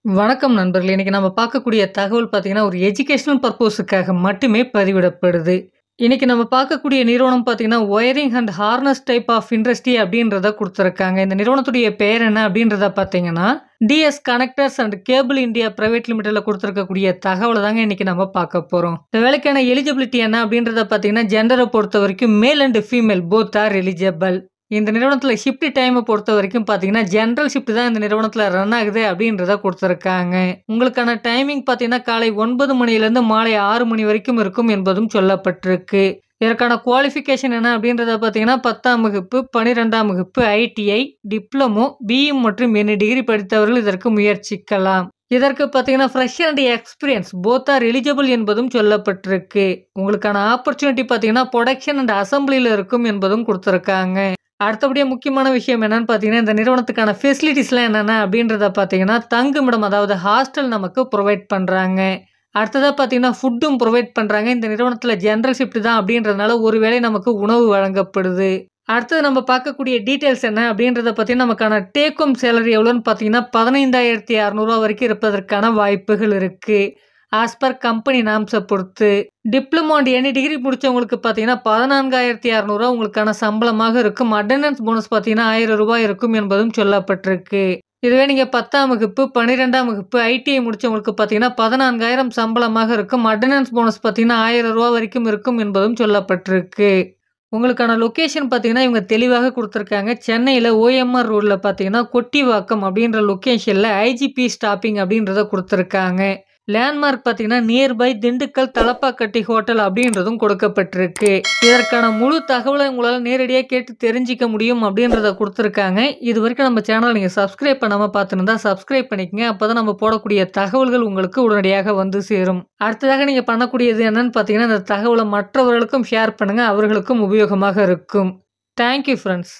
வணக்கம் நண்பர்களே! இன்னைக்கு நம்ம பார்க்கக்கூடிய தகவல் பார்த்தீங்கன்னா, ஒரு எஜுகேஷனல் பர்ப்போஸுக்காக மட்டுமே பதிவிடப்படுது. இன்னைக்கு நம்ம பார்க்கக்கூடிய நிறுவனம் பார்த்தீங்கன்னா, wiring and harness type of industry அப்படின்றத குடுத்துருக்காங்க. இந்த நிறுவனத்துடைய பெயர் என்ன அப்படின்றத பார்த்தீங்கன்னா, DS connectors and cable India private லிமிடெட்ல குடுத்துருக்கக்கூடிய தகவல தாங்க இன்னைக்கு நம்ம பார்க்க போறோம். இந்த வேலைக்கான எலிஜிபிலிட்டி என்ன அப்படின்றத பார்த்தீங்கன்னா, ஜெண்டர பொறுத்தவரைக்கும் male and female both are eligible. இந்த நிறுவனத்தில ஷிஃப்ட் டைம பொறுத்தவரைக்கும் பார்த்தீங்கன்னா, ஜெனரல் ஷிஃப்ட் தான் இந்த நிறுவனத்தில ரன் ஆகுது அப்படின்றத குடுத்துருக்காங்க. உங்களுக்கான டைமிங் பார்த்தீங்கன்னா, காலை 9 மணியிலிருந்து மாலை 6 மணி வரைக்கும் இருக்கும் என்பதும் சொல்லப்பட்டிருக்கு. இதற்கான குவாலிஃபிகேஷன் என்ன அப்படின்றத பார்த்தீங்கன்னா, 10ஆம் வகுப்பு, 12ஆம் வகுப்பு, ஐடிஐ, டிப்ளமோ, பிஇ மற்றும் எனி டிகிரி படித்தவர்கள் இதற்கு முயற்சிக்கலாம். இதற்கு பார்த்தீங்கன்னா, fresher and experience both are eligible என்பதும் சொல்லப்பட்டிருக்கு. உங்களுக்கான ஆப்பர்ச்சுனிட்டி பார்த்தீங்கன்னா, புரொடக்ஷன் அண்ட் அசெம்பிளில இருக்கும் என்பதும் குடுத்துருக்காங்க. அடுத்தபடியா முக்கியமான விஷயம் என்னன்னு பார்த்தீங்கன்னா, இந்த நிறுவனத்துக்கான ஃபெசிலிட்டீஸ்லாம் என்னென்ன அப்படின்றத பார்த்தீங்கன்னா, தங்குமிடம் அதாவது ஹாஸ்டல் நமக்கு புரொவைட் பண்றாங்க. அடுத்ததா பார்த்தீங்கன்னா, ஃபுட்டும் புரொவைட் பண்றாங்க. இந்த நிறுவனத்தில ஜெனரல் ஷிஃப்ட் தான் அப்படின்றதுனால ஒரு வேளை நமக்கு உணவு வழங்கப்படுது. அடுத்தது நம்ம பார்க்கக்கூடிய டீட்டெயில்ஸ் என்ன அப்படின்றத பார்த்தீங்கன்னா, நமக்கான டேக் ஹோம் சேலரி எவ்வளோன்னு பார்த்தீங்கன்னா, ரூ. 15,600 வரைக்கும் இருப்பதற்கான வாய்ப்புகள் இருக்கு. ஆஸ் பர் கம்பெனி நார்ம்ஸ பொறுத்து. டிப்ளமோ அண்ட் எனி டிகிரி முடிச்சவங்களுக்கு பார்த்தீங்கன்னா, ரூ. 14,600 உங்களுக்கான சம்பளமாக இருக்கும். அட்டெண்டன்ஸ் போனஸ் பார்த்தீங்கன்னா, ரூ. 1000 இருக்கும் என்பதும் சொல்லப்பட்டிருக்கு. இதுவே நீங்க 10ஆம் வகுப்பு, 12ஆம் வகுப்பு, ஐடிஐ முடிச்சவங்களுக்கு பார்த்தீங்கன்னா, 14,000 சம்பளமாக இருக்கும். அட்டெண்டன்ஸ் போனஸ் பார்த்தீங்கன்னா, ரூ. 1000 வரைக்கும் இருக்கும் என்பதும் சொல்லப்பட்டிருக்கு. உங்களுக்கான லொகேஷன் பார்த்தீங்கன்னா, இவங்க தெளிவாக குடுத்துருக்காங்க. சென்னையில ஓஎம்ஆர் ரோட்ல பார்த்தீங்கன்னா, கொட்டிவாக்கம் அப்படின்ற லொகேஷன்ல ஐஜிபி ஸ்டாப்பிங் அப்படின்றத குடுத்துருக்காங்க. லேண்ட்மார்க் பார்த்தீங்கன்னா, நியர்பை திண்டுக்கல் தலப்பாக்கட்டி ஹோட்டல் அப்படின்றதும் கொடுக்கப்பட்டிருக்கு. இதற்கான முழு தகவலை உங்களால நேரடியா கேட்டு தெரிஞ்சுக்க முடியும் அப்படின்றத குடுத்துருக்காங்க. இதுவரைக்கும் நம்ம சேனல நீங்க சப்ஸ்கிரைப் பண்ணாம பார்த்துருந்தா சப்ஸ்கிரைப் பண்ணிக்கங்க. அப்பதான் நம்ம போடக்கூடிய தகவல்கள் உங்களுக்கு உடனடியாக வந்து சேரும். அடுத்ததாக நீங்க பண்ணக்கூடியது என்னன்னு பார்த்தீங்கன்னா, இந்த தகவல மற்றவர்களுக்கும் ஷேர் பண்ணுங்க. அவர்களுக்கும் உபயோகமாக இருக்கும். Thank you friends.